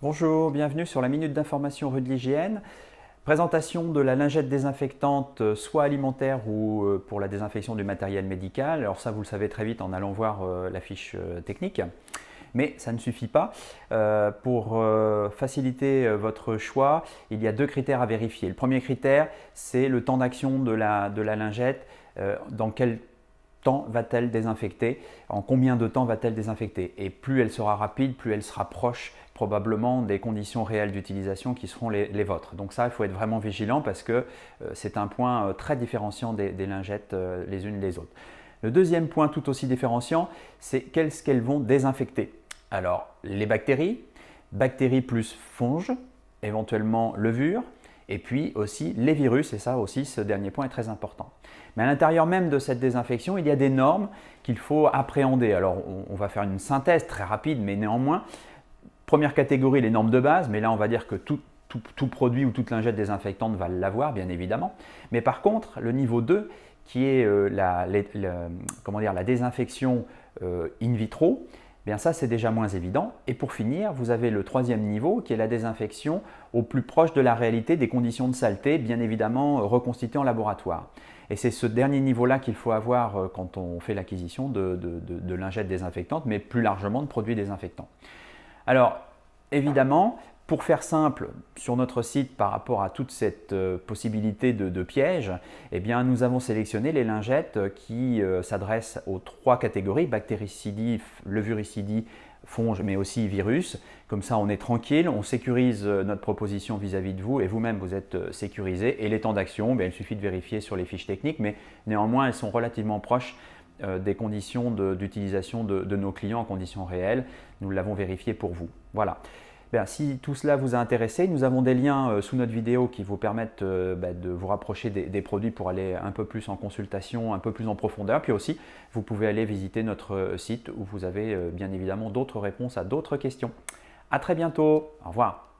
Bonjour, bienvenue sur la Minute d'Information rue de l'Hygiène. Présentation de la lingette désinfectante, soit alimentaire ou pour la désinfection du matériel médical. Alors ça, vous le savez très vite en allant voir la fiche technique. Mais ça ne suffit pas. Pour faciliter votre choix, il y a deux critères à vérifier. Le premier critère, c'est le temps d'action de la lingette. Dans quel temps va-t-elle désinfecter? En combien de temps va-t-elle désinfecter? Et plus elle sera rapide, plus elle sera proche probablement des conditions réelles d'utilisation qui seront les vôtres. Donc ça, il faut être vraiment vigilant parce que c'est un point très différenciant des lingettes les unes des autres. Le deuxième point tout aussi différenciant, c'est qu'est-ce qu'elles vont désinfecter. Alors, les bactéries plus fonges, éventuellement levures, et puis aussi les virus, et ça aussi, ce dernier point est très important. Mais à l'intérieur même de cette désinfection, il y a des normes qu'il faut appréhender. Alors, on va faire une synthèse très rapide, mais néanmoins, première catégorie, les normes de base, mais là, on va dire que tout produit ou toute lingette désinfectante va l'avoir, bien évidemment. Mais par contre, le niveau 2, qui est la désinfection in vitro, bien ça c'est déjà moins évident. Et pour finir, vous avez le troisième niveau qui est la désinfection au plus proche de la réalité des conditions de saleté, bien évidemment reconstituées en laboratoire. Et c'est ce dernier niveau-là qu'il faut avoir quand on fait l'acquisition de lingettes désinfectantes, mais plus largement de produits désinfectants. Alors, évidemment, pour faire simple, sur notre site par rapport à toute cette possibilité de piège, eh bien, nous avons sélectionné les lingettes qui s'adressent aux trois catégories, bactéricidie, levuricidie, fonges, mais aussi virus. Comme ça, on est tranquille, on sécurise notre proposition vis-à-vis de vous et vous-même, vous êtes sécurisé. Et les temps d'action, il suffit de vérifier sur les fiches techniques, mais néanmoins, elles sont relativement proches des conditions d'utilisation de nos clients en conditions réelles. Nous l'avons vérifié pour vous. Voilà. Bien, si tout cela vous a intéressé, nous avons des liens sous notre vidéo qui vous permettent de vous rapprocher des produits pour aller un peu plus en consultation, un peu plus en profondeur. Puis aussi, vous pouvez aller visiter notre site où vous avez bien évidemment d'autres réponses à d'autres questions. À très bientôt. Au revoir.